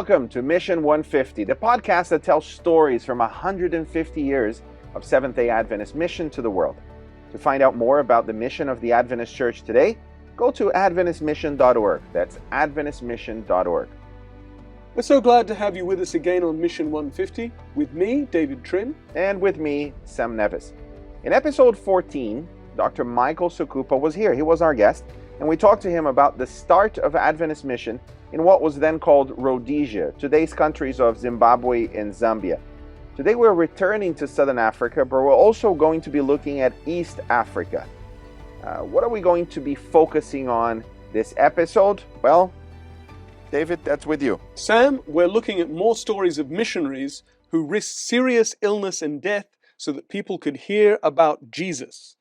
Welcome to Mission 150, the podcast that tells stories from 150 years of Seventh-day Adventist mission to the world. To find out more about the mission of the Adventist Church today, go to adventistmission.org. That's adventistmission.org. We're so glad to have you with us again on Mission 150, with me, David Trim. And with me, Sam Neves. In episode 14, Dr. Michael Sukupa was here. He was our guest, and we talked to him about the start of Adventist mission in what was then called Rhodesia, today's countries of Zimbabwe and Zambia. Today we're returning to Southern Africa, but we're also going to be looking at East Africa. What are we going to be focusing on this episode? Well, David, that's with you. Sam, we're looking at more stories of missionaries who risked serious illness and death so that people could hear about Jesus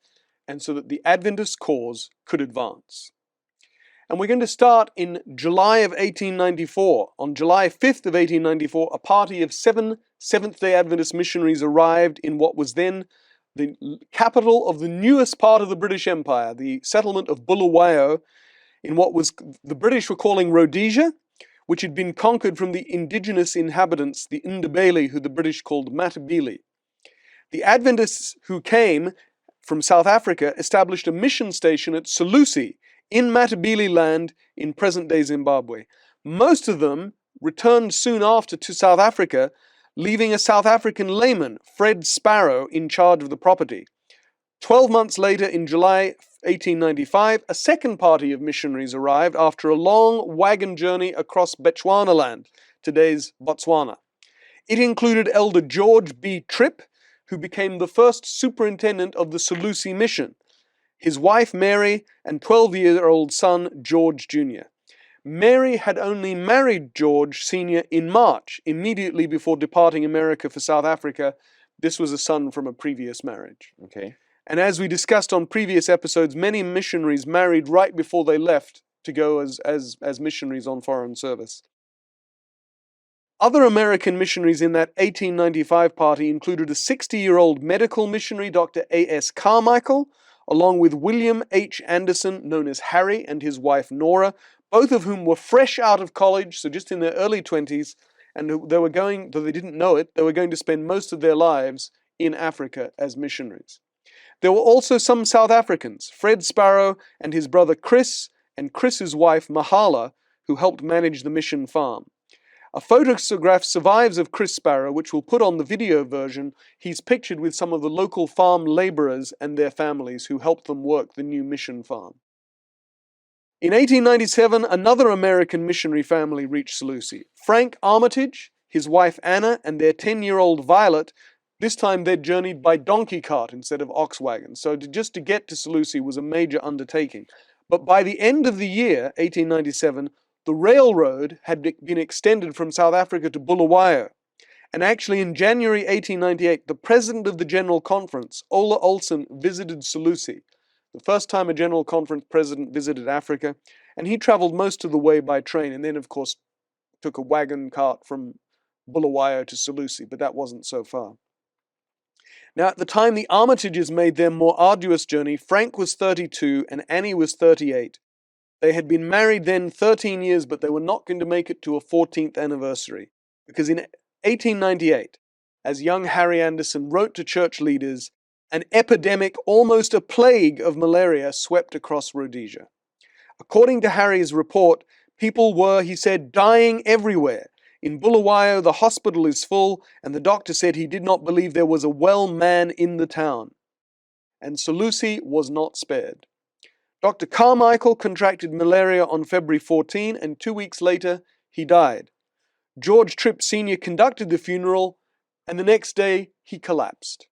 and so that the Adventist cause could advance. And we're going to start in July of 1894. On July 5th of 1894, a party of 7 Seventh-day Adventist missionaries arrived in what was then the capital of the newest part of the British Empire, the settlement of Bulawayo, in what was the British were calling Rhodesia, which had been conquered from the indigenous inhabitants, the Ndebele, who the British called Matabele. The Adventists who came from South Africa established a mission station at Solusi, in Matabele land in present-day Zimbabwe. Most of them returned soon after to South Africa, leaving a South African layman, Fred Sparrow, in charge of the property. 12 months later, in July 1895, a second party of missionaries arrived after a long wagon journey across Bechuanaland, today's Botswana. It included Elder George B. Tripp, who became the first superintendent of the Solusi mission, his wife Mary, and 12-year-old son George Jr. Mary had only married George Sr. in March, immediately before departing America for South Africa. This was a son from a previous marriage. Okay. And as we discussed on previous episodes, many missionaries married right before they left to go as missionaries on foreign service. Other American missionaries in that 1895 party included a 60-year-old medical missionary, Dr. A.S. Carmichael, along with William H. Anderson, known as Harry, and his wife Nora, both of whom were fresh out of college, so just in their early 20s, and they were going, though they didn't know it, they were going to spend most of their lives in Africa as missionaries. There were also some South Africans, Fred Sparrow and his brother Chris, and Chris's wife Mahala, who helped manage the mission farm. A photograph survives of Chris Sparrow, which we'll put on the video version. He's pictured with some of the local farm laborers and their families who helped them work the new mission farm. In 1897, another American missionary family reached Solusi. Frank Armitage, his wife Anna, and their 10-year-old Violet. This time they'd journeyed by donkey cart instead of ox wagon, so just to get to Solusi was a major undertaking. But by the end of the year, 1897, the railroad had been extended from South Africa to Bulawayo. And actually in January 1898, the president of the General Conference, Ola Olsen, visited Solusi. The first time a General Conference president visited Africa, and he traveled most of the way by train, and then of course took a wagon cart from Bulawayo to Solusi, but that wasn't so far. Now, at the time the Armitages made their more arduous journey, Frank was 32 and Annie was 38. They had been married then 13 years, but they were not going to make it to a 14th anniversary. Because in 1898, as young Harry Anderson wrote to church leaders, an epidemic, almost a plague of malaria swept across Rhodesia. According to Harry's report, people were, he said, dying everywhere. In Bulawayo, the hospital is full, and the doctor said he did not believe there was a well man in the town. And Solusi was not spared. Dr. Carmichael contracted malaria on February 14, and 2 weeks later, he died. George Tripp Sr. conducted the funeral, and the next day, he collapsed.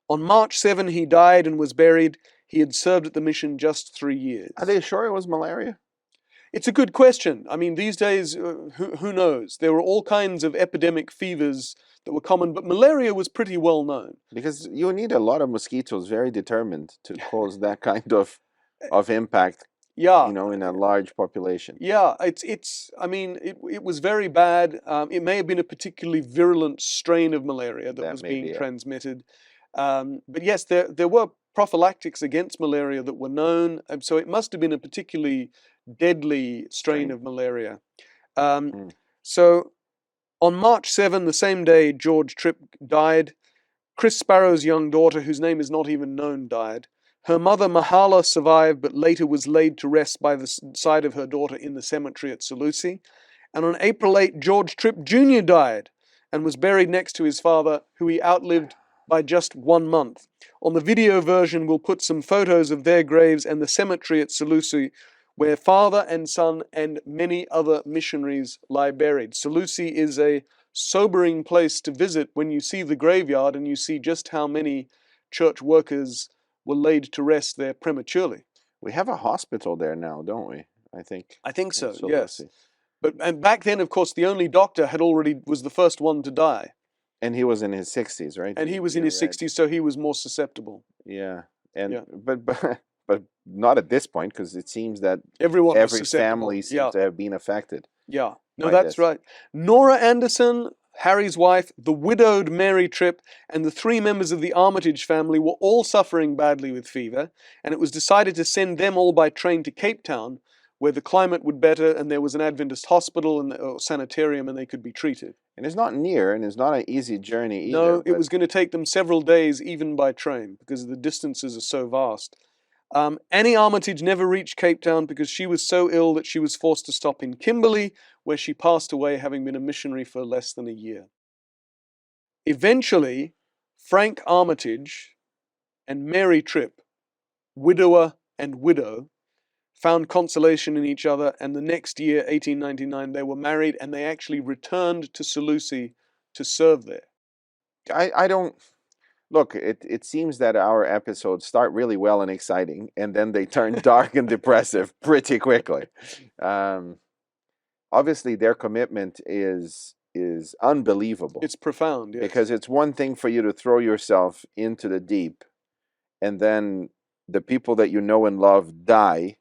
On March 7, he died and was buried. He had served at the mission just 3 years. Are they sure it was malaria? It's a good question. I mean, these days, who knows? There were all kinds of epidemic fevers that were common, but malaria was pretty well known. Because you need a lot of mosquitoes very determined to cause that kind of impact, Yeah. in a large population. Yeah, it was very bad. It may have been a particularly virulent strain of malaria that was being transmitted. But yes, there were prophylactics against malaria that were known, so it must have been a particularly deadly strain of malaria. So On March 7, the same day George Tripp died, Chris Sparrow's young daughter, whose name is not even known, died. Her mother, Mahala, survived, but later was laid to rest by the side of her daughter in the cemetery at Solusi. And on April 8, George Tripp Jr. died and was buried next to his father, who he outlived by just 1 month. On the video version, we'll put some photos of their graves and the cemetery at Solusi, where father and son and many other missionaries lie buried. Solusi is a sobering place to visit when you see the graveyard and you see just how many church workers were laid to rest there prematurely. We have a hospital there now, don't we? I think so, in yes. Solusi. And back then, of course, the only doctor was the first one to die. And he was in his 60s, right? And he was in his 60s, so he was more susceptible. Yeah. And Yeah. but not at this point, because it seems that Everyone was every susceptible. family seems to have been affected. Yeah. No, by that's this. right. Nora Anderson, Harry's wife, the widowed Mary Tripp, and the 3 members of the Armitage family were all suffering badly with fever, and it was decided to send them all by train to Cape Town, where the climate would better and there was an Adventist hospital and sanitarium and they could be treated. And it's not near, and it's not an easy journey either. No, it was going to take them several days even by train because the distances are so vast. Annie Armitage never reached Cape Town because she was so ill that she was forced to stop in Kimberley, where she passed away having been a missionary for less than a year. Eventually, Frank Armitage and Mary Tripp, widower and widow, found consolation in each other, and the next year, 1899, they were married and they actually returned to Solusi to serve there. I don't... Look, it seems that our episodes start really well and exciting, and then they turn dark and depressive pretty quickly. Obviously, their commitment is unbelievable. It's profound, yes. Because it's one thing for you to throw yourself into the deep, and then the people that you know and love die,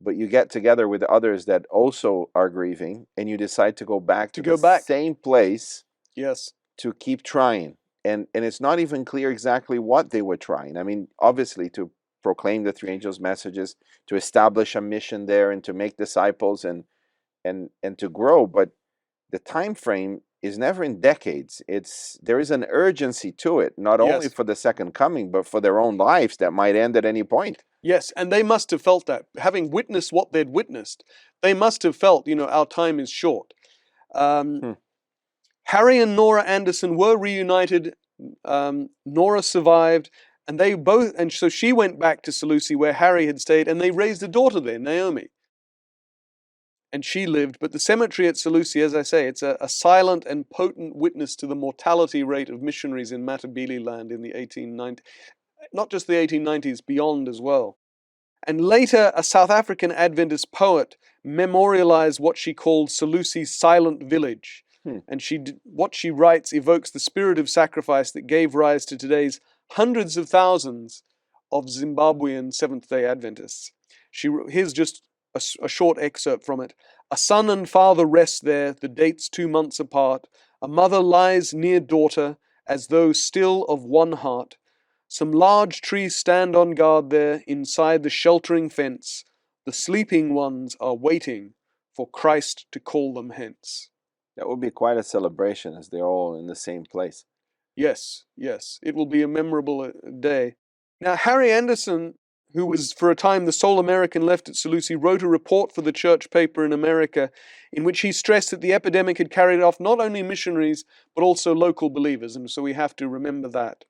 but you get together with others that also are grieving, and you decide to go back to the same place. Yes. To keep trying. And it's not even clear exactly what they were trying. I mean, obviously to proclaim the 3 angels' messages, to establish a mission there, and to make disciples and to grow. But the time frame is never in decades. There is an urgency to it, not only for the second coming, but for their own lives that might end at any point. Yes, and they must have felt that. Having witnessed what they'd witnessed, they must have felt, our time is short. Harry and Nora Anderson were reunited. Nora survived, and so she went back to Solusi where Harry had stayed, and they raised a daughter there, Naomi. And she lived, but the cemetery at Solusi, as I say, it's a silent and potent witness to the mortality rate of missionaries in Matabele land in the 1890s, not just the 1890s, beyond as well. And later, a South African Adventist poet memorialized what she called Solusi's silent village. And what she writes evokes the spirit of sacrifice that gave rise to today's hundreds of thousands of Zimbabwean Seventh-day Adventists. Here's just a short excerpt from it. A son and father rest there, the dates 2 months apart. A mother lies near daughter, as though still of one heart. Some large trees stand on guard there, inside the sheltering fence. The sleeping ones are waiting for Christ to call them hence. That would be quite a celebration, as they're all in the same place. Yes, yes. It will be a memorable day. Now, Harry Anderson, who was for a time the sole American left at Solusi, wrote a report for the church paper in America in which he stressed that the epidemic had carried off not only missionaries, but also local believers, and so we have to remember that.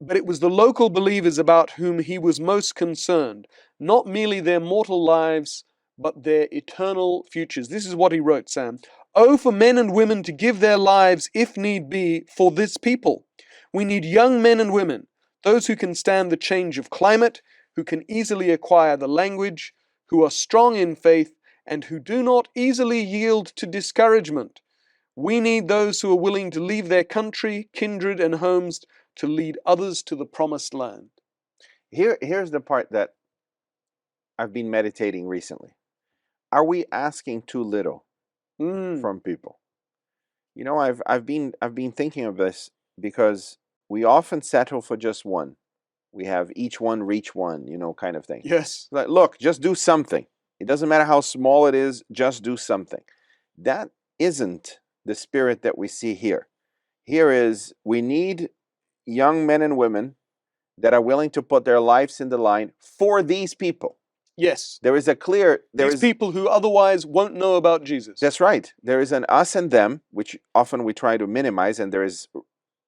But it was the local believers about whom he was most concerned, not merely their mortal lives, but their eternal futures. This is what he wrote, Sam. Oh, for men and women to give their lives, if need be, for this people. We need young men and women, those who can stand the change of climate, who can easily acquire the language, who are strong in faith, and who do not easily yield to discouragement. We need those who are willing to leave their country, kindred, and homes to lead others to the promised land. Here's the part that I've been meditating recently. Are we asking too little from people? I've been thinking of this because we often settle for just one. We have each one reach one, kind of thing. Yes. Like, look, just do something. It doesn't matter how small it is, just do something. That isn't the spirit that we see here. Here is, we need young men and women that are willing to put their lives in the line for these people. Yes. There is a clear, These people who otherwise won't know about Jesus. That's right. There is an us and them, which often we try to minimize, and there is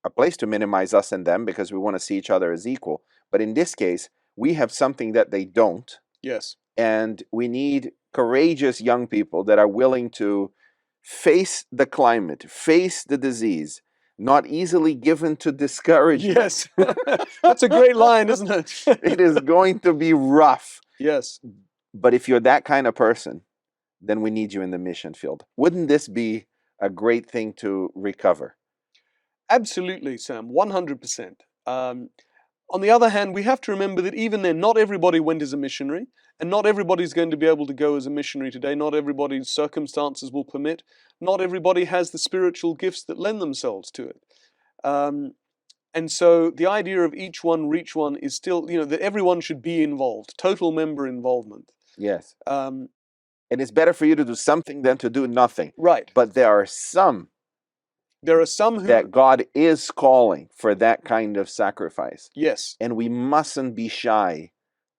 a place to minimize us and them because we want to see each other as equal. But in this case, we have something that they don't. Yes. And we need courageous young people that are willing to face the climate, face the disease, not easily given to discouragement. Yes. That's a great line, isn't it? It is going to be rough. Yes. But if you're that kind of person, then we need you in the mission field. Wouldn't this be a great thing to recover? Absolutely, Sam, 100%. On the other hand, we have to remember that even then, not everybody went as a missionary, and not everybody's going to be able to go as a missionary today. Not everybody's circumstances will permit. Not everybody has the spiritual gifts that lend themselves to it. And so the idea of each one reach one is still, that everyone should be involved, total member involvement. Yes. And it's better for you to do something than to do nothing. Right. But there are some who that God is calling for that kind of sacrifice. Yes. And we mustn't be shy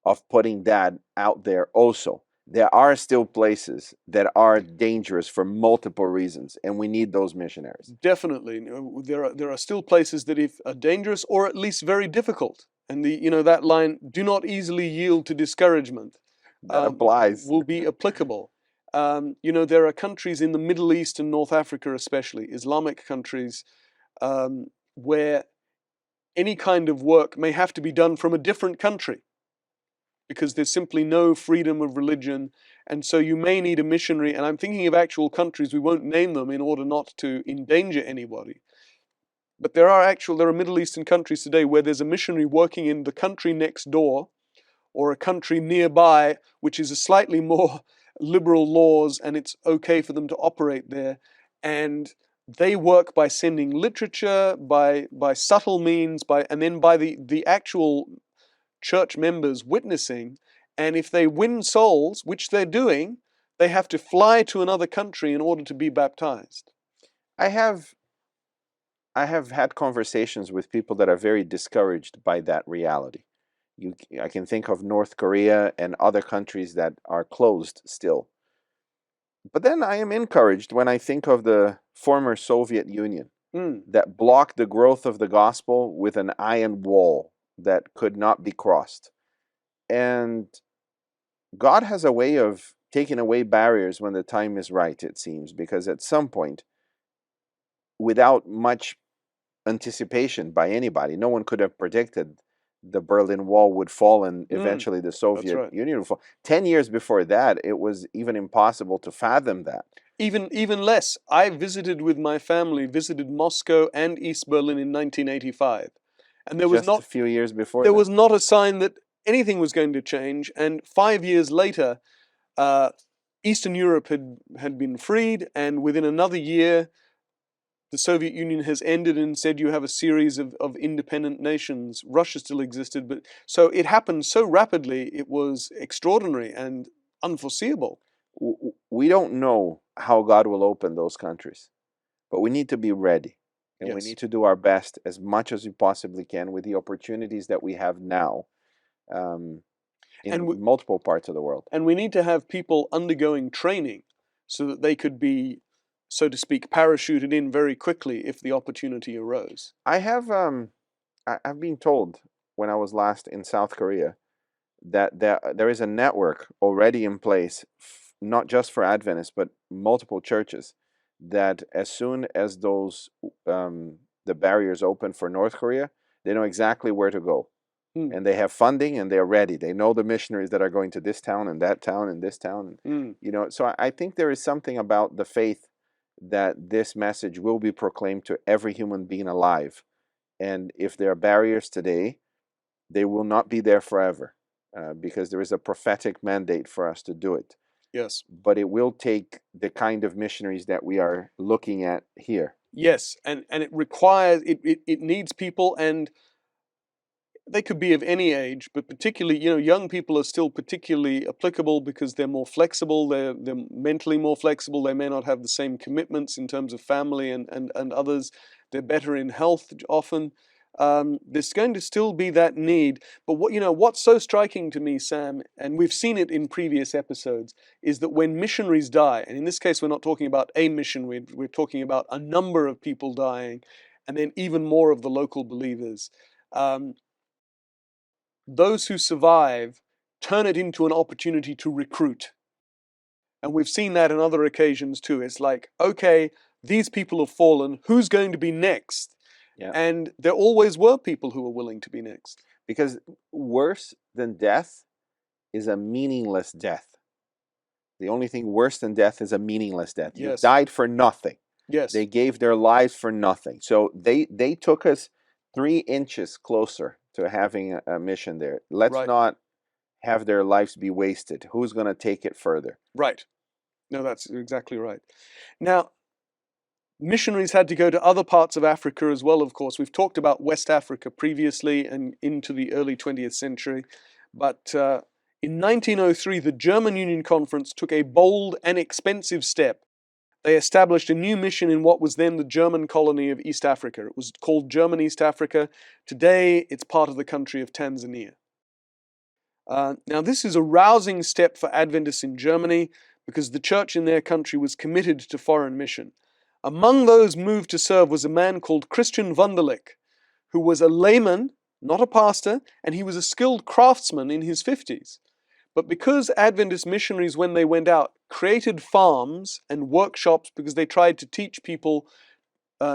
of putting that out there also. There are still places that are dangerous for multiple reasons, and we need those missionaries. Definitely. There are still places that are dangerous or at least very difficult. And that line, do not easily yield to discouragement, that applies. will be applicable. There are countries in the Middle East and North Africa especially, Islamic countries, where any kind of work may have to be done from a different country because there's simply no freedom of religion. And so you may need a missionary, and I'm thinking of actual countries, we won't name them in order not to endanger anybody. But there are Middle Eastern countries today where there's a missionary working in the country next door or a country nearby, which is a slightly more liberal laws, and it's okay for them to operate there. And they work by sending literature, by subtle means, and then by the actual church members witnessing. And if they win souls, which they're doing, they have to fly to another country in order to be baptized. I have had conversations with people that are very discouraged by that reality. I can think of North Korea and other countries that are closed still. But then I am encouraged when I think of the former Soviet Union that blocked the growth of the gospel with an iron wall that could not be crossed. And God has a way of taking away barriers when the time is right, it seems, because at some point, without much anticipation by anybody, no one could have predicted the Berlin Wall would fall and eventually the Soviet Union would fall. 10 years before that, it was even impossible to fathom that. Even less. I visited with my family, visited Moscow and East Berlin in 1985. And there was just a few years before there was not a sign that anything was going to change. And 5 years later, Eastern Europe had been freed, and within another year, the Soviet Union has ended and said you have a series of independent nations. Russia still existed, but so it happened so rapidly, it was extraordinary and unforeseeable. We don't know how God will open those countries, but we need to be ready. And we need to do our best as much as we possibly can with the opportunities that we have now in multiple parts of the world. And we need to have people undergoing training so that they could be, so to speak, parachuted in very quickly if the opportunity arose. I've been told when I was last in South Korea that there is a network already in place, not just for Adventists, but multiple churches, that as soon as those the barriers open for North Korea, they know exactly where to go. And they have funding and they're ready. They know the missionaries that are going to this town and that town and this town. So I think there is something about the faith that this message will be proclaimed to every human being alive. And if there are barriers today, they will not be there forever because there is a prophetic mandate for us to do it. Yes. But it will take the kind of missionaries that we are looking at here. Yes, and it requires, it needs people, and they could be of any age, but particularly, young people are still particularly applicable because they're more flexible, they're mentally more flexible, they may not have the same commitments in terms of family and others, they're better in health often. There's going to still be that need, but what's so striking to me, Sam, and we've seen it in previous episodes, is that when missionaries die, and in this case we're not talking about a mission, we're talking about a number of people dying, and then even more of the local believers. Um, those who survive turn it into an opportunity to recruit. And we've seen that on other occasions too. It's like, okay, these people have fallen, who's going to be next? Yeah. And there always were people who were willing to be next. Because worse than death is a meaningless death. The only thing worse than death is a meaningless death. You Yes. died for nothing. Yes. They gave their lives for nothing. So they took us 3 inches closer to having a mission there. Let's Right. not have their lives be wasted. Who's going to take it further? Right. No, that's exactly right. Now, missionaries had to go to other parts of Africa as well, of course. We've talked about West Africa previously and into the early 20th century. But in 1903, the German Union Conference took a bold and expensive step. They established a new mission in what was then the German colony of East Africa. It was called German East Africa. Today, it's part of the country of Tanzania. Now, this is a rousing step for Adventists in Germany because the church in their country was committed to foreign mission. Among those moved to serve was a man called Christian Wunderlich, who was a layman, not a pastor, and he was a skilled craftsman in his 50s. But because Adventist missionaries, when they went out, created farms and workshops because they tried to teach people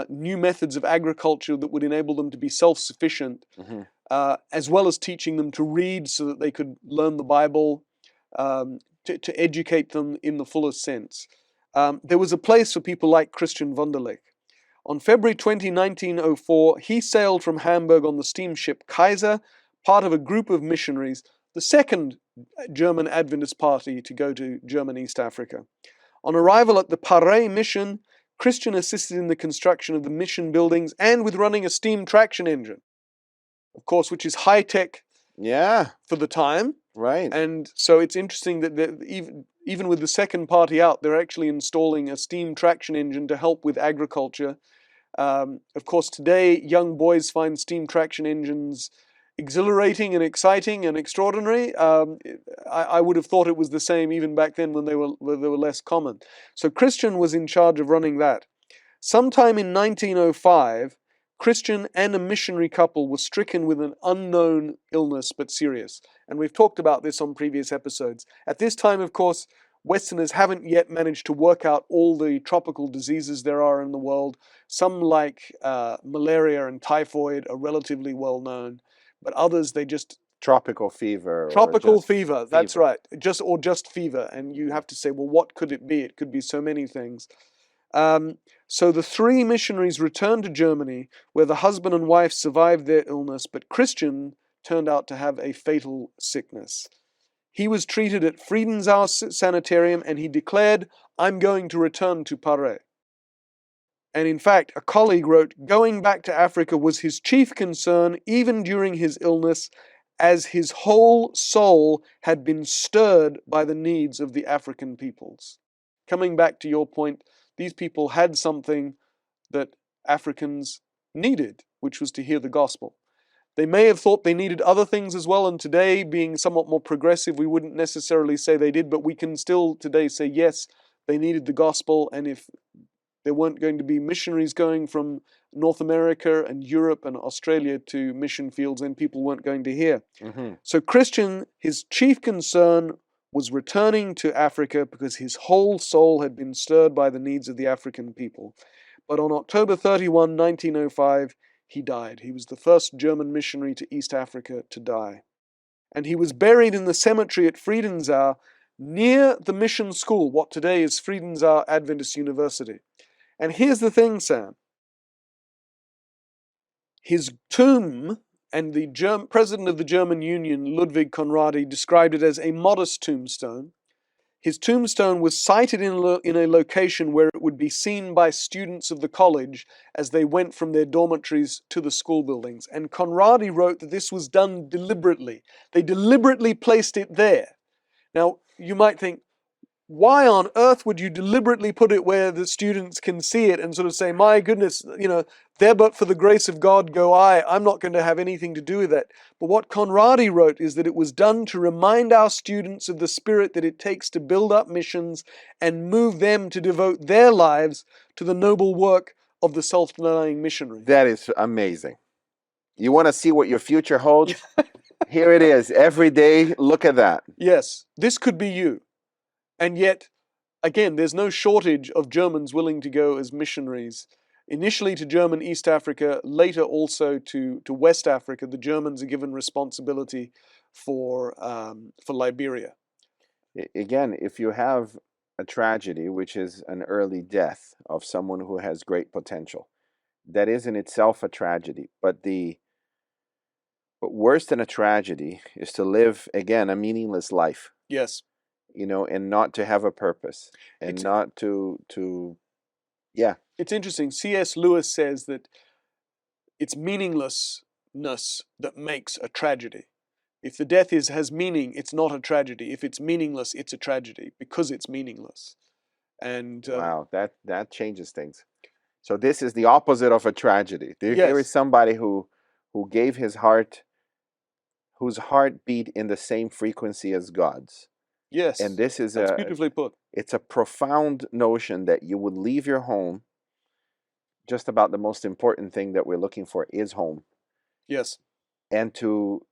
new methods of agriculture that would enable them to be self-sufficient, as well as teaching them to read so that they could learn the Bible, to educate them in the fullest sense. There was a place for people like Christian Wunderlich. On February 20, 1904, he sailed from Hamburg on the steamship Kaiser, part of a group of missionaries, the second German Adventist party to go to German East Africa. On arrival at the Paray mission, Christian assisted in the construction of the mission buildings and with running a steam traction engine, of course, which is high-tech for the time. Right. And so it's interesting that even with the second party out, they're actually installing a steam traction engine to help with agriculture. Of course, today, young boys find steam traction engines exhilarating and exciting and extraordinary. I would have thought it was the same even back then when they were less common. So Christian was in charge of running that. Sometime in 1905, Christian and a missionary couple were stricken with an unknown illness, but serious. And we've talked about this on previous episodes. At this time, of course, Westerners haven't yet managed to work out all the tropical diseases there are in the world. Some, like malaria and typhoid, are relatively well known, but others, they just... Tropical fever. Tropical fever, that's right. Just fever. And you have to say, well, what could it be? It could be so many things. So the 3 missionaries returned to Germany, where the husband and wife survived their illness, but Christian turned out to have a fatal sickness. He was treated at Friedenau Sanitarium, and he declared, "I'm going to return to Paray." And in fact, a colleague wrote, going back to Africa was his chief concern, even during his illness, as his whole soul had been stirred by the needs of the African peoples. Coming back to your point, these people had something that Africans needed, which was to hear the gospel. They may have thought they needed other things as well, and today, being somewhat more progressive, we wouldn't necessarily say they did, but we can still today say, yes, they needed the gospel, and if there weren't going to be missionaries going from North America and Europe and Australia to mission fields, then people weren't going to hear. So Christian, his chief concern was returning to Africa because his whole soul had been stirred by the needs of the African people. But on October 31, 1905, he died. He was the first German missionary to East Africa to die. And he was buried in the cemetery at Friedenau, near the mission school, what today is Friedenau Adventist University. And here's the thing, Sam. His tomb, and the president of the German Union, Ludwig Conradi, described it as a modest tombstone. His tombstone was sited in a location where it would be seen by students of the college as they went from their dormitories to the school buildings. And Conradi wrote that this was done deliberately. They deliberately placed it there. Now, you might think, why on earth would you deliberately put it where the students can see it and sort of say, my goodness, there but for the grace of God go I. I'm not going to have anything to do with that. But what Conradi wrote is that it was done to remind our students of the spirit that it takes to build up missions and move them to devote their lives to the noble work of the self-denying missionary. That is amazing. You want to see what your future holds? Here it is. Every day, look at that. Yes, this could be you. And yet, again, there's no shortage of Germans willing to go as missionaries. Initially to German East Africa, later also to West Africa. The Germans are given responsibility for Liberia. Again, if you have a tragedy, which is an early death of someone who has great potential, that is in itself a tragedy. But worse than a tragedy is to live, again, a meaningless life. Yes. And not to have a purpose, and not to yeah. It's interesting. C.S. Lewis says that it's meaninglessness that makes a tragedy. If the death has meaning, it's not a tragedy. If it's meaningless, it's a tragedy because it's meaningless. And wow, that changes things. So this is the opposite of a tragedy. Here is somebody who gave his heart, whose heart beat in the same frequency as God's. Yes. And this is that's beautifully put. It's a profound notion that you would leave your home. Just about the most important thing that we're looking for is home. Yes. And to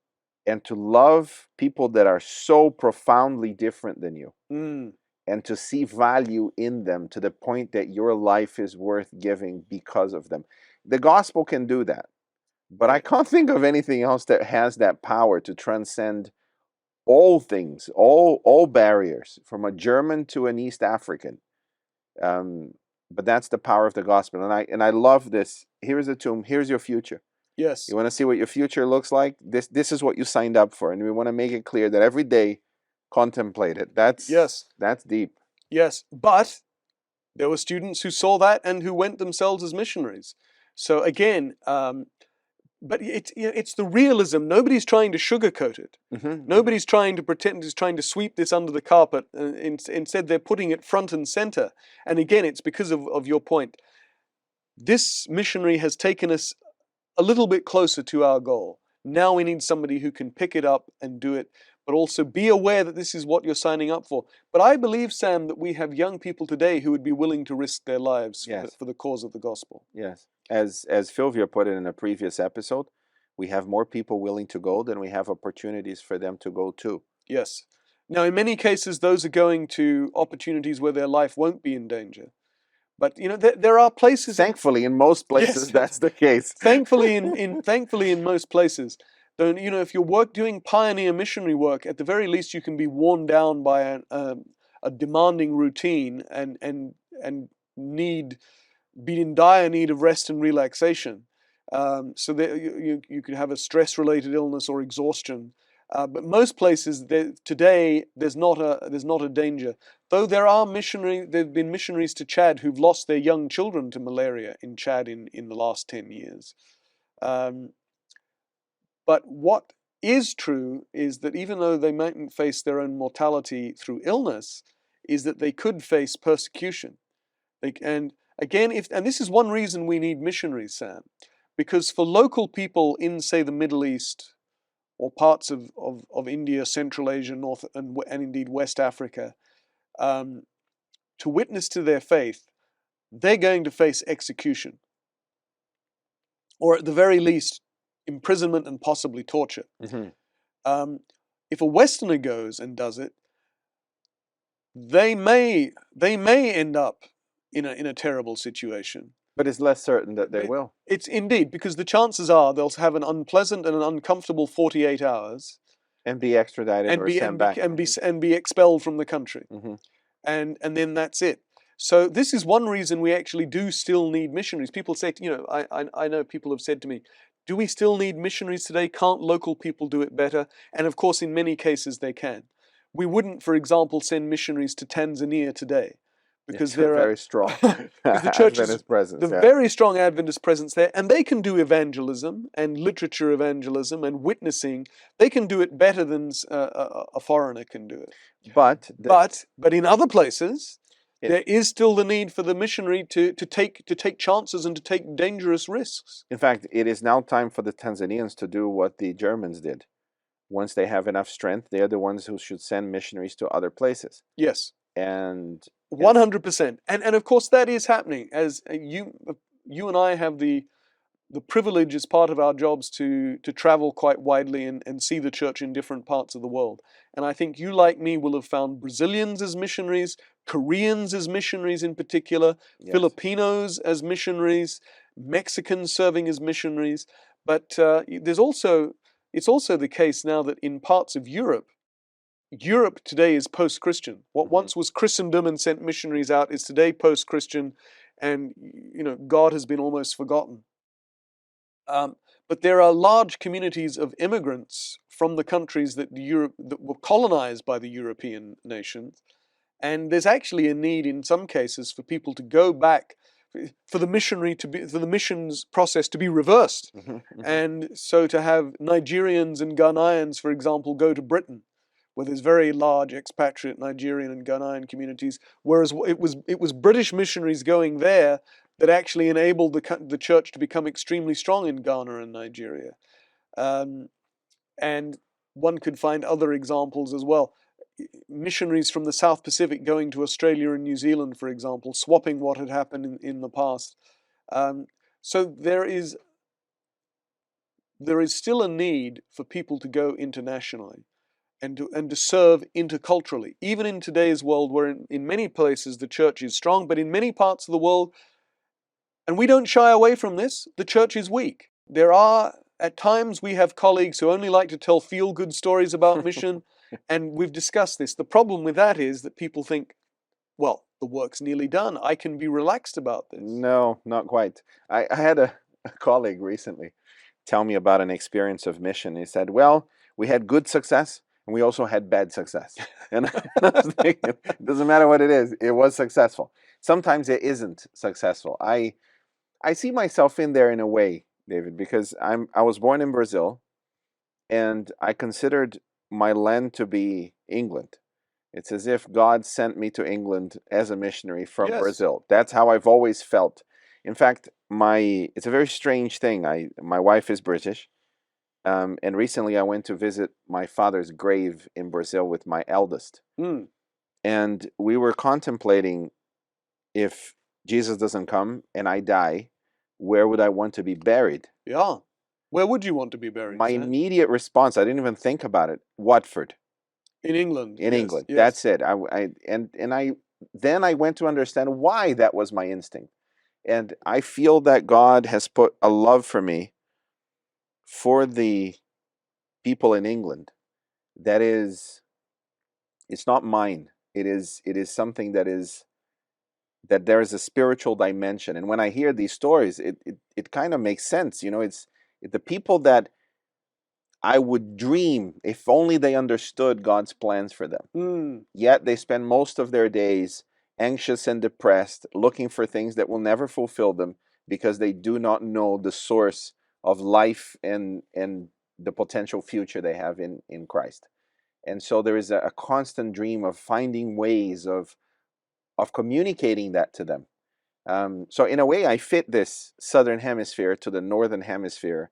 love people that are so profoundly different than you. And to see value in them to the point that your life is worth giving because of them. The gospel can do that. But I can't think of anything else that has that power to transcend all things, all barriers, from a German to an East African. But that's the power of the gospel. And I love this. Here's a tomb. Here's your future. Yes. You want to see what your future looks like? This is what you signed up for. And we want to make it clear that every day, contemplate it. That's deep. Yes. But there were students who saw that and who went themselves as missionaries. So again, but it's the realism. Nobody's trying to sugarcoat it. Nobody's trying to pretend, is trying to sweep this under the carpet. Instead, they're putting it front and center. And again, it's because of your point. This missionary has taken us a little bit closer to our goal. Now we need somebody who can pick it up and do it, but also be aware that this is what you're signing up for. But I believe, Sam, that we have young people today who would be willing to risk their lives for the cause of the gospel. Yes. As Fulvia put it in a previous episode, we have more people willing to go than we have opportunities for them to go to. Yes. Now, in many cases, those are going to opportunities where their life won't be in danger. But there are places. Thankfully, in most places, that's the case. Thankfully, in most places, then if you're doing pioneer missionary work, at the very least, you can be worn down by a demanding routine and be in dire need of rest and relaxation. So that you could have a stress-related illness or exhaustion. But most places today there's not a danger. Though there've been missionaries to Chad who've lost their young children to malaria in Chad in the last 10 years. But what is true is that even though they mightn't face their own mortality through illness, is that they could face persecution. And this is one reason we need missionaries, Sam, because for local people in, say, the Middle East, or parts of India, Central Asia, North and indeed West Africa, to witness to their faith, they're going to face execution, or at the very least, imprisonment and possibly torture. If a Westerner goes and does it, they may end up in a terrible situation. But it's less certain that they will. It's indeed, because the chances are they'll have an unpleasant and an uncomfortable 48 hours. And be extradited or sent back. And be expelled from the country. And then that's it. So this is one reason we actually do still need missionaries. People say, I know people have said to me, do we still need missionaries today? Can't local people do it better? And of course, in many cases they can. we wouldn't, for example, send missionaries to Tanzania today, because It's a there are very strong because the church is Adventist presence. the Yeah. very strong Adventist presence there, and they can do evangelism and literature evangelism and witnessing. They can do it better than a foreigner can do it. But But in other places, It- there is still the need for the missionary to take chances and to take dangerous risks. in fact, it is now time for the Tanzanians to do what the Germans did. Once they have enough strength, they are the ones who should send missionaries to other places. Yes, And 100%. And of course that is happening, as you and I have the privilege as part of our jobs to travel quite widely and see the church in different parts of the world. And I think you, like me, will have found Brazilians as missionaries, Koreans as missionaries in particular, yes. Filipinos as missionaries, Mexicans serving as missionaries. But it's also the case now that in parts of Europe today is post-Christian. What once was Christendom and sent missionaries out is today post-Christian, and God has been almost forgotten. But there are large communities of immigrants from the countries that were colonized by the European nations, and there's actually a need in some cases for people to go back, for the missions process to be reversed, and so to have Nigerians and Ghanaians, for example, go to Britain, where there's very large expatriate Nigerian and Ghanaian communities, whereas it was British missionaries going there that actually enabled the church to become extremely strong in Ghana and Nigeria. And one could find other examples as well. Missionaries from the South Pacific going to Australia and New Zealand, for example, swapping what had happened in the past. So there is still a need for people to go internationally and to serve interculturally, even in today's world where in many places the church is strong, but in many parts of the world, and we don't shy away from this, the church is weak. At times we have colleagues who only like to tell feel-good stories about mission, and we've discussed this. The problem with that is that people think, well, the work's nearly done. I can be relaxed about this. No, not quite. I had a colleague recently tell me about an experience of mission. He said, well, we had good success and we also had bad success. And I was thinking, it doesn't matter what it is, it was successful. Sometimes it isn't successful. I see myself in there in a way, David, because I was born in Brazil and I considered my land to be England. It's as if God sent me to England as a missionary from Brazil. That's how I've always felt. In fact, it's a very strange thing. My wife is British, and recently I went to visit my father's grave in Brazil with my eldest. And we were contemplating, if Jesus doesn't come and I die, where would I want to be buried? Yeah. Where would you want to be buried? My immediate response, I didn't even think about it, Watford. In England. In yes, England. yes. That's it. Then I went to understand why that was my instinct. And I feel that God has put a love for me for the people in England that is, it's not mine. It is something that there is a spiritual dimension. And when I hear these stories, it kind of makes sense. It's the people that I would dream if only they understood God's plans for them. Yet they spend most of their days anxious and depressed, looking for things that will never fulfill them because they do not know the source of life and the potential future they have in Christ. And so there is a constant dream of finding ways of communicating that to them. So in a way, I fit this Southern Hemisphere to the Northern Hemisphere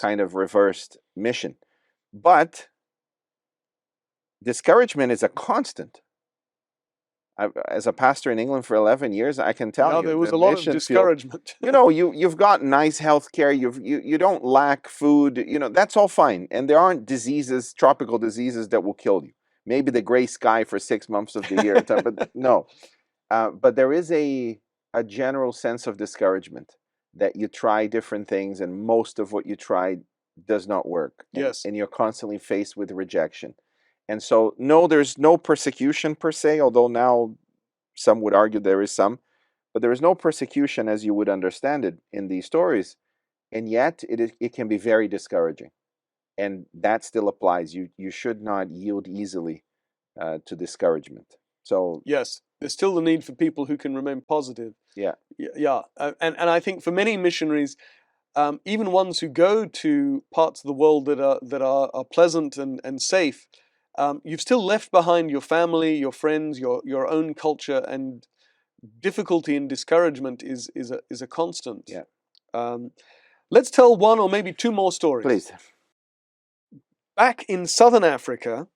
kind of reversed mission. But discouragement is a constant. As a pastor in England for 11 years, I can tell you there was a lot of discouragement. You've got nice health care. You don't lack food. That's all fine. And there aren't diseases, tropical diseases that will kill you. Maybe the gray sky for 6 months of the year, but no. But there is a general sense of discouragement that you try different things and most of what you try does not work. Yes. And you're constantly faced with rejection. And so, no, there's no persecution per se, although now some would argue there is some, but there is no persecution as you would understand it in these stories. And yet it can be very discouraging. And that still applies. You should not yield easily to discouragement. So Yes, there's still the need for people who can remain positive. yeah, Yeah, and I think for many missionaries, even ones who go to parts of the world that are pleasant and safe, you've still left behind your family, your friends, your own culture, and difficulty and discouragement is a constant. yeah. Let's tell one or maybe two more stories. Please. Back in southern Africa,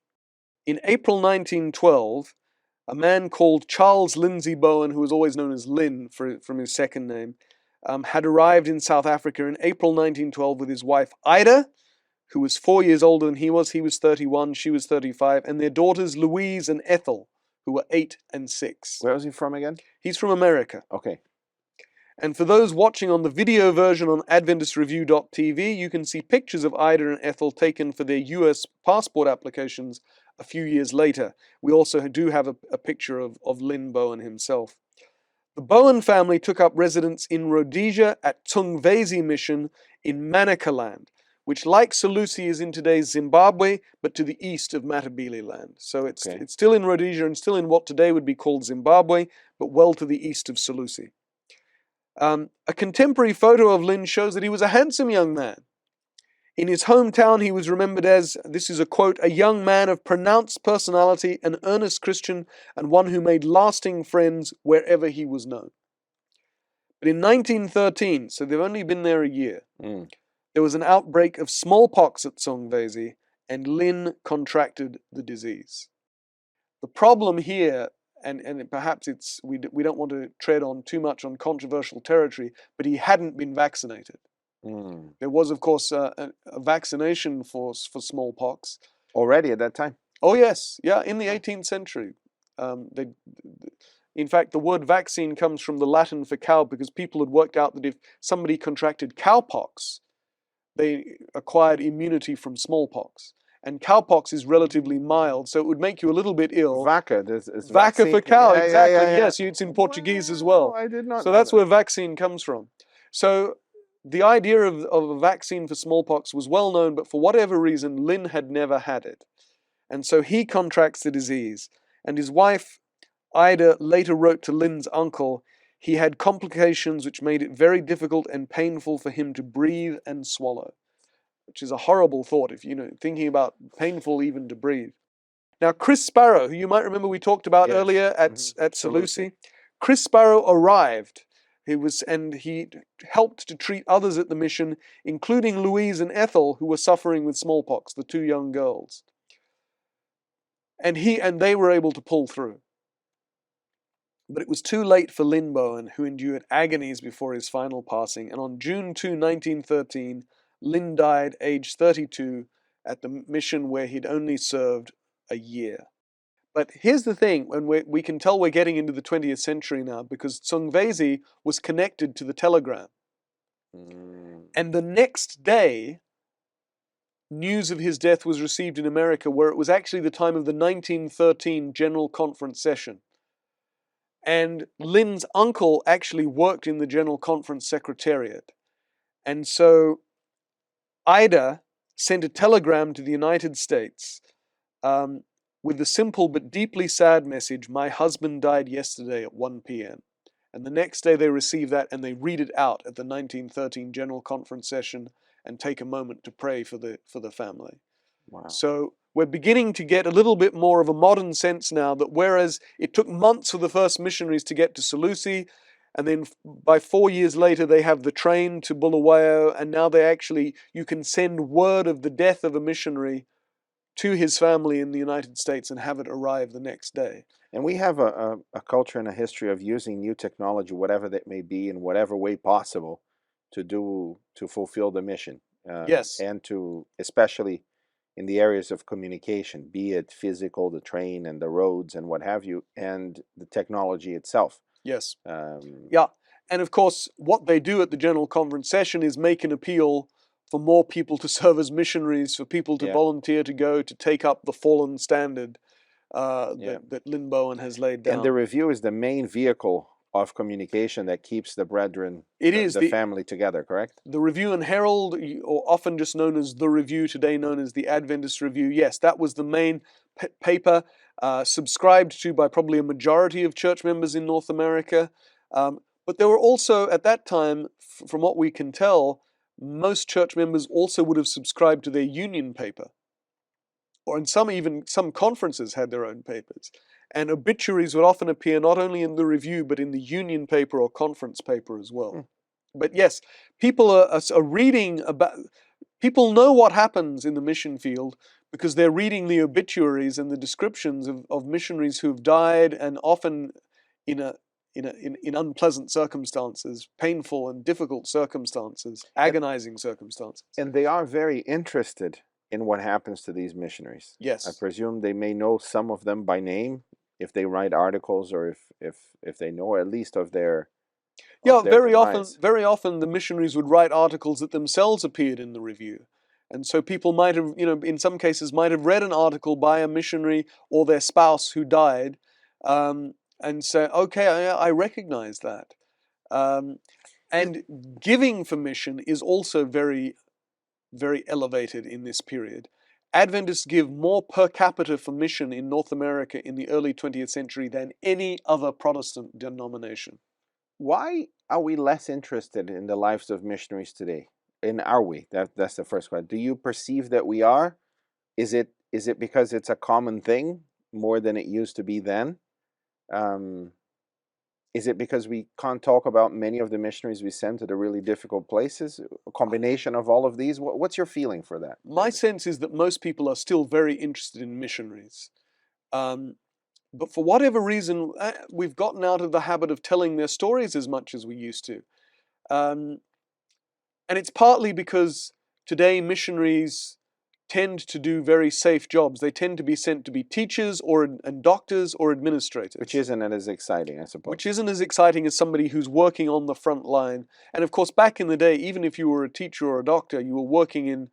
in April 1912, a man called Charles Lindsay Bowen, who was always known as Lynn from his second name, had arrived in South Africa in April 1912 with his wife Ida, who was 4 years older than he was. He was 31, she was 35, and their daughters Louise and Ethel, who were 8 and 6. Where was he from again? He's from America. Okay. And for those watching on the video version on AdventistReview.tv, you can see pictures of Ida and Ethel taken for their US passport applications a few years later. We also do have a picture of Lynn Bowen himself. The Bowen family took up residence in Rhodesia at Tsungvezi Mission in Manicaland, which, like Solusi, is in today's Zimbabwe, but to the east of Matabeleland. So it's still in Rhodesia and still in what today would be called Zimbabwe, but well to the east of Solusi. A contemporary photo of Lynn shows that he was a handsome young man. In his hometown, he was remembered as, this is a quote, a young man of pronounced personality, an earnest Christian, and one who made lasting friends wherever he was known. But in 1913, so they've only been there a year, there was an outbreak of smallpox at Tsongvezi, and Lynn contracted the disease. The problem here, and perhaps we don't want to tread on too much on controversial territory, but he hadn't been vaccinated. There was, of course, a vaccination for smallpox. Already at that time? Oh, yes. Yeah, in the 18th century. In fact, the word vaccine comes from the Latin for cow, because people had worked out that if somebody contracted cowpox, they acquired immunity from smallpox. And cowpox is relatively mild, so it would make you a little bit ill. Vaca. Vaca for cow, yeah, exactly. Yeah. Yes, it's in Portuguese as well. I did not So know that's that. where vaccine comes from. So the idea of a vaccine for smallpox was well known, but for whatever reason, Lynn had never had it. And so he contracts the disease. And his wife, Ida, later wrote to Lynn's uncle, he had complications which made it very difficult and painful for him to breathe and swallow, which is a horrible thought if, thinking about painful even to breathe. Now, Chris Sparrow, who you might remember we talked about earlier at Solusi, Chris Sparrow arrived. He helped to treat others at the mission, including Louise and Ethel, who were suffering with smallpox, the two young girls. And they were able to pull through. But it was too late for Lynn Bowen, who endured agonies before his final passing. And on June 2, 1913, Lynn died aged 32 at the mission where he'd only served a year. But here's the thing, and we can tell we're getting into the 20th century now, because Tsongvezi was connected to the telegram. And the next day, news of his death was received in America, where it was actually the time of the 1913 General Conference session. And Lynn's uncle actually worked in the General Conference Secretariat. And so Ida sent a telegram to the United States with the simple but deeply sad message, "My husband died yesterday at 1 p.m. And the next day they receive that and they read it out at the 1913 General Conference session and take a moment to pray for the family. Wow. So we're beginning to get a little bit more of a modern sense now, that whereas it took months for the first missionaries to get to Solusi, and then by 4 years later they have the train to Bulawayo, and now you can send word of the death of a missionary to his family in the United States and have it arrive the next day. And we have a culture and a history of using new technology, whatever that may be, in whatever way possible, to fulfill the mission. Yes. And to, especially in the areas of communication, be it physical, the train and the roads and what have you, and the technology itself. Yes. Yeah. And of course, what they do at the General Conference session is make an appeal for more people to serve as missionaries, for people to volunteer to go, to take up the fallen standard that Lynn Bowen has laid down. And the review is the main vehicle of communication that keeps the brethren, the family together, correct? The Review and Herald, or often just known as the Review, today known as the Adventist Review, yes, that was the main paper, subscribed to by probably a majority of church members in North America. But there were also, at that time, from what we can tell, most church members also would have subscribed to their union paper. Or in some conferences had their own papers. And obituaries would often appear not only in the review, but in the union paper or conference paper as well. But yes, people are reading about, people know what happens in the mission field because they're reading the obituaries and the descriptions of missionaries who've died, and often in unpleasant circumstances, painful and difficult circumstances, agonizing circumstances. And they are very interested in what happens to these missionaries. Yes. I presume they may know some of them by name if they write articles, or if they know at least of their very demise. often the missionaries would write articles that themselves appeared in the review. And so people might have, in some cases, might have read an article by a missionary or their spouse who died, and say, okay, I recognize that. And giving for mission is also very, very elevated in this period. Adventists give more per capita for mission in North America in the early 20th century than any other Protestant denomination. Why are we less interested in the lives of missionaries today? And are we? That's the first question. Do you perceive that we are? Is it because it's a common thing more than it used to be then? Is it because we can't talk about many of the missionaries we send to the really difficult places? A combination of all of these? What's your feeling for that? My sense is that most people are still very interested in missionaries. But for whatever reason, we've gotten out of the habit of telling their stories as much as we used to. And it's partly because today missionaries tend to do very safe jobs. They tend to be sent to be teachers and doctors or administrators. Which isn't as exciting, I suppose. Which isn't as exciting as somebody who's working on the front line. And of course, back in the day, even if you were a teacher or a doctor, you were working in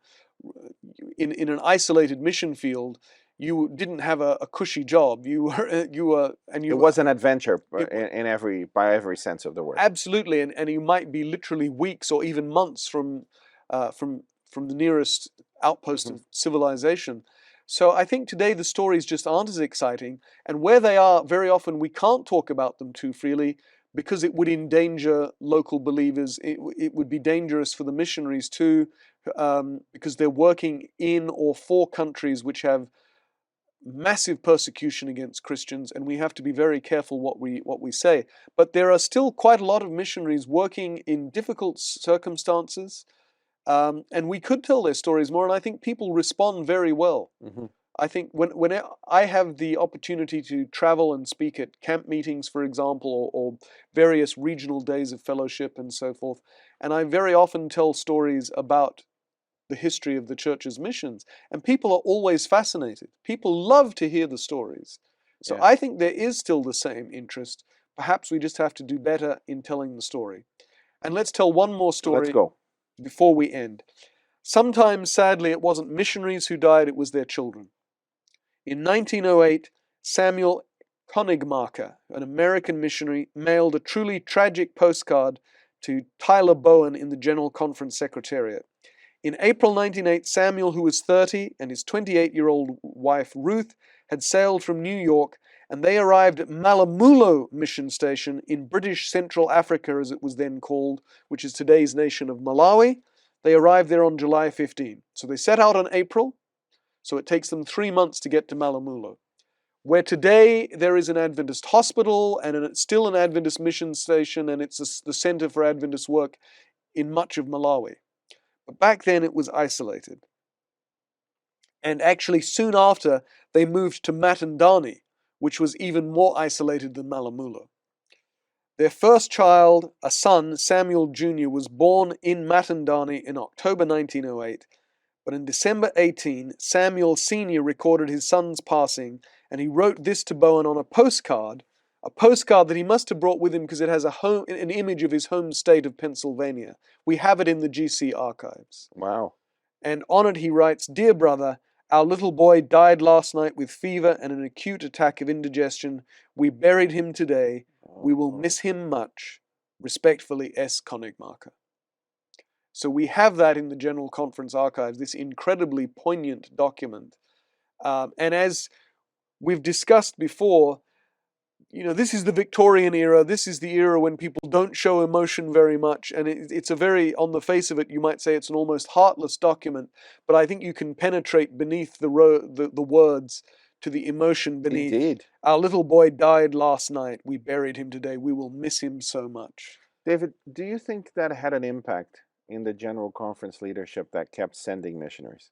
an isolated mission field. You didn't have a cushy job. It was an adventure by every sense of the word. Absolutely, and you might be literally weeks or even months from the nearest outpost of civilization. So I think today the stories just aren't as exciting, and where they are, very often we can't talk about them too freely because it would endanger local believers. It would be dangerous for the missionaries too, because they're working in or for countries which have massive persecution against Christians, and we have to be very careful what we say. But there are still quite a lot of missionaries working in difficult circumstances, and we could tell their stories more, and I think people respond very well. Mm-hmm. I think when I have the opportunity to travel and speak at camp meetings, for example, or various regional days of fellowship and so forth, and I very often tell stories about the history of the church's missions, and people are always fascinated. People love to hear the stories. So Yeah. I think there is still the same interest. Perhaps we just have to do better in telling the story. And let's tell one more story. Let's go. Before we end. Sometimes, sadly, it wasn't missionaries who died, it was their children. In 1908, Samuel Konigmacher, an American missionary, mailed a truly tragic postcard to Tyler Bowen in the General Conference Secretariat. In April 1908, Samuel, who was 30, and his 28-year-old wife, Ruth, had sailed from New York, and they arrived at Malamulo Mission Station in British Central Africa, as it was then called, which is today's nation of Malawi. They arrived there on July 15. So they set out in April, so it takes them 3 months to get to Malamulo, where today there is an Adventist hospital, and it's still an Adventist mission station, and it's the center for Adventist work in much of Malawi. But back then it was isolated. And actually soon after, they moved to Matandani, which was even more isolated than Malamulo. Their first child, a son, Samuel Jr., was born in Matandani in October 1908, but in December 18, Samuel Sr. recorded his son's passing, and he wrote this to Bowen on a postcard that he must have brought with him because it has an image of his home state of Pennsylvania. We have it in the GC archives. Wow. And on it he writes, "Dear brother, our little boy died last night with fever and an acute attack of indigestion. We buried him today. We will miss him much. Respectfully, S. Konigmacher." So we have that in the General Conference archives, this incredibly poignant document. And as we've discussed before, this is the Victorian era. This is the era when people don't show emotion very much. And it's a very, on the face of it, you might say it's an almost heartless document. But I think you can penetrate beneath the words to the emotion beneath. Indeed. Our little boy died last night. We buried him today. We will miss him so much. David, do you think that had an impact in the General Conference leadership that kept sending missionaries?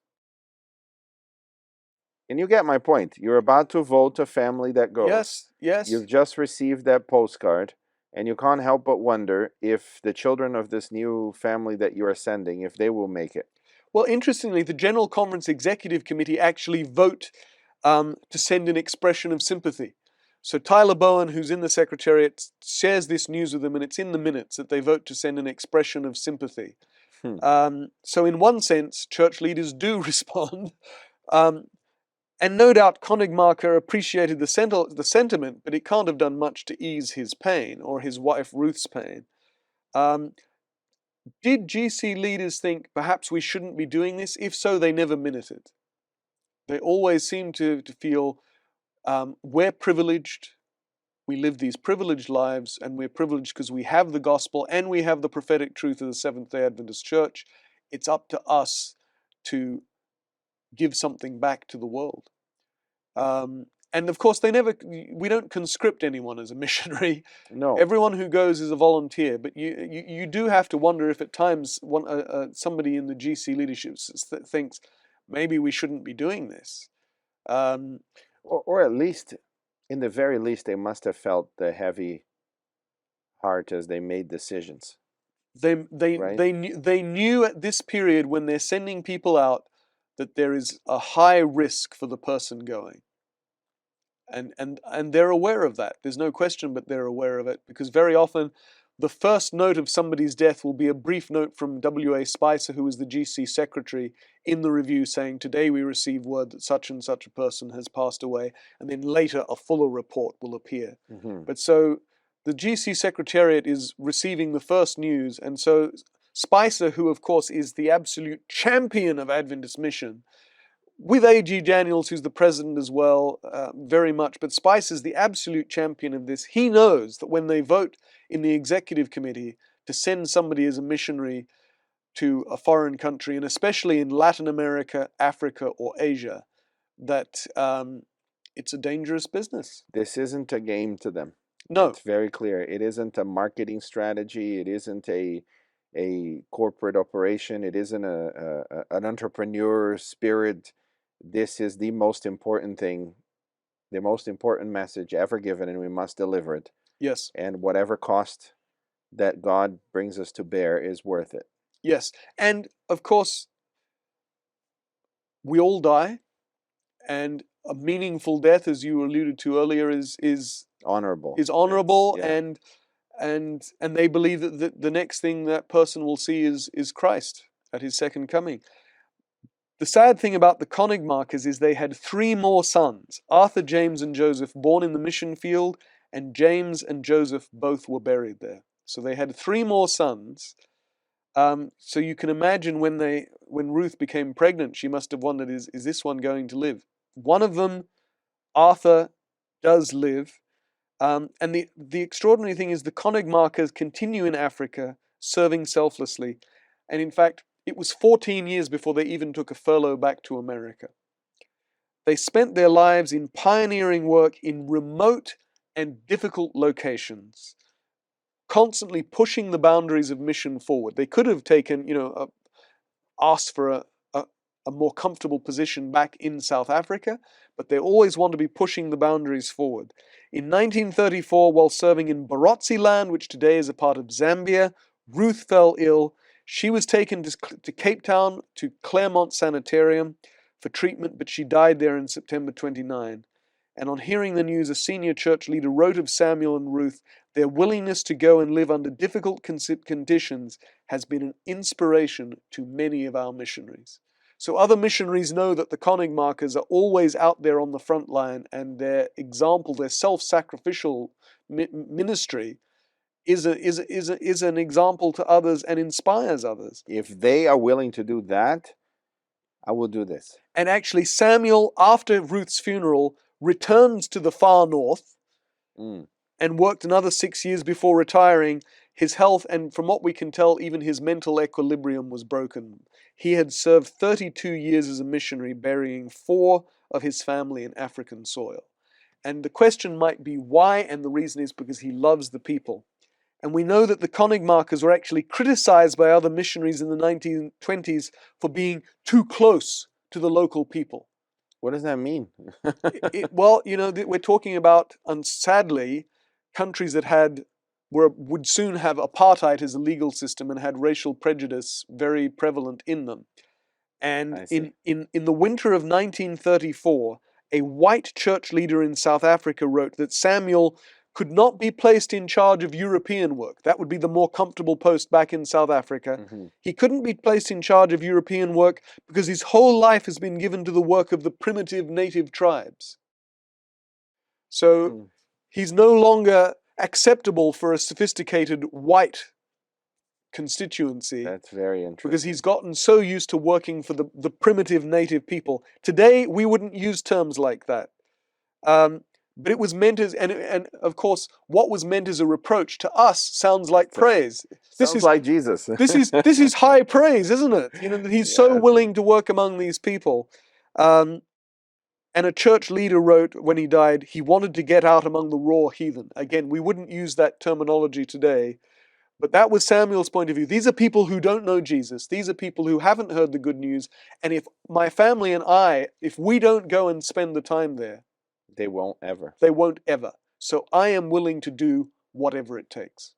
And you get my point. You're about to vote a family that goes. Yes, yes. You've just received that postcard, and you can't help but wonder if the children of this new family that you are sending, if they will make it. Well, interestingly, the General Conference Executive Committee actually vote to send an expression of sympathy. So Tyler Bowen, who's in the Secretariat, shares this news with them, and it's in the minutes that they vote to send an expression of sympathy. So in one sense, church leaders do respond. And no doubt Konigmarker appreciated the sentiment, but it can't have done much to ease his pain or his wife Ruth's pain. Did GC leaders think perhaps we shouldn't be doing this? If so, they never minuted. They always seem to feel we're privileged, we live these privileged lives, and we're privileged because we have the gospel and we have the prophetic truth of the Seventh-day Adventist Church. It's up to us to give something back to the world. And of course, we don't conscript anyone as a missionary. No. Everyone who goes is a volunteer, but you do have to wonder if at times somebody in the GC leadership thinks maybe we shouldn't be doing this. Or at least, in the very least, they must have felt the heavy heart as they made decisions. They knew at this period when they're sending people out that there is a high risk for the person going. And they're aware of that. There's no question, but they're aware of it, because very often the first note of somebody's death will be a brief note from W.A. Spicer, who was the GC secretary, in the review saying, today we received word that such and such a person has passed away, and then later a fuller report will appear. But so the GC Secretariat is receiving the first news, and so Spicer, who of course is the absolute champion of Adventist mission, with A.G. Daniels, who's the president as well, very much, but Spicer is the absolute champion of this. He knows that when they vote in the executive committee to send somebody as a missionary to a foreign country, and especially in Latin America, Africa, or Asia, that it's a dangerous business. This isn't a game to them. No. It's very clear. It isn't a marketing strategy. It isn't a corporate operation. It isn't an entrepreneur spirit. This is the most important thing, the most important message ever given, and we must deliver it. Yes. And whatever cost that God brings us to bear is worth it. Yes. And of course, we all die, and a meaningful death, as you alluded to earlier, is honorable. Yeah. And they believe that the next thing that person will see is Christ at his second coming. The sad thing about the Konigmarkers is they had 3 more sons, Arthur, James, and Joseph, born in the mission field, and James and Joseph both were buried there. So they had 3 more sons. So you can imagine when Ruth became pregnant, she must have wondered, is this one going to live? One of them, Arthur, does live. And the extraordinary thing is the Konigmarkers continue in Africa, serving selflessly. And in fact, it was 14 years before they even took a furlough back to America. They spent their lives in pioneering work in remote and difficult locations, constantly pushing the boundaries of mission forward. They could have taken, asked for a more comfortable position back in South Africa, but they always want to be pushing the boundaries forward. In 1934, while serving in Barotse land, which today is a part of Zambia, Ruth fell ill. She was taken to Cape Town, to Claremont Sanitarium for treatment, but she died there in September 29. And on hearing the news, a senior church leader wrote of Samuel and Ruth, their willingness to go and live under difficult conditions has been an inspiration to many of our missionaries. So other missionaries know that the Konigmarkers are always out there on the front line, and their example, their self-sacrificial ministry is an example to others and inspires others. If they are willing to do that, I will do this. And actually, Samuel, after Ruth's funeral, returns to the far north, Mm. and worked another 6 years before retiring. His health, and from what we can tell, even his mental equilibrium was broken. He had served 32 years as a missionary, burying 4 of his family in African soil. And the question might be why, and the reason is because he loves the people. And we know that the Konigmakers were actually criticized by other missionaries in the 1920s for being too close to the local people. What does that mean? Well, we're talking about, and sadly, countries that would soon have apartheid as a legal system and had racial prejudice very prevalent in them. And I see. in the winter of 1934, a white church leader in South Africa wrote that Samuel could not be placed in charge of European work. That would be the more comfortable post back in South Africa. Mm-hmm. He couldn't be placed in charge of European work because his whole life has been given to the work of the primitive native tribes. So he's no longer acceptable for a sophisticated white constituency. That's very interesting. Because he's gotten so used to working for the primitive native people. Today, we wouldn't use terms like that. But it was meant as, and of course, what was meant as a reproach to us sounds like praise. Sounds like Jesus. this is high praise, isn't it? That he's so willing to work among these people. And a church leader wrote when he died, he wanted to get out among the raw heathen. Again, we wouldn't use that terminology today. But that was Samuel's point of view. These are people who don't know Jesus. These are people who haven't heard the good news. And if my family and I, if we don't go and spend the time there, they won't ever. They won't ever. So I am willing to do whatever it takes.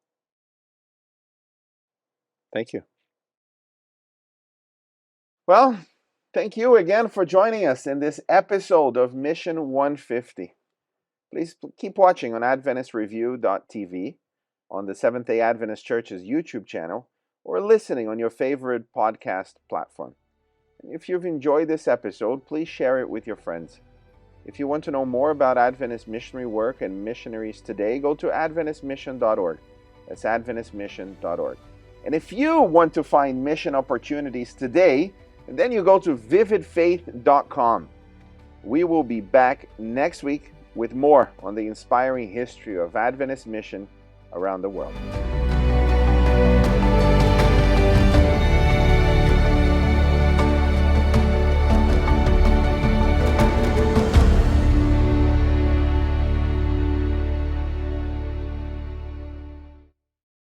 Thank you. Well, thank you again for joining us in this episode of Mission 150. Please keep watching on AdventistReview.tv, on the Seventh-day Adventist Church's YouTube channel, or listening on your favorite podcast platform. And if you've enjoyed this episode, please share it with your friends. If you want to know more about Adventist missionary work and missionaries today, go to AdventistMission.org. That's AdventistMission.org. And if you want to find mission opportunities today, then you go to VividFaith.com. We will be back next week with more on the inspiring history of Adventist mission around the world.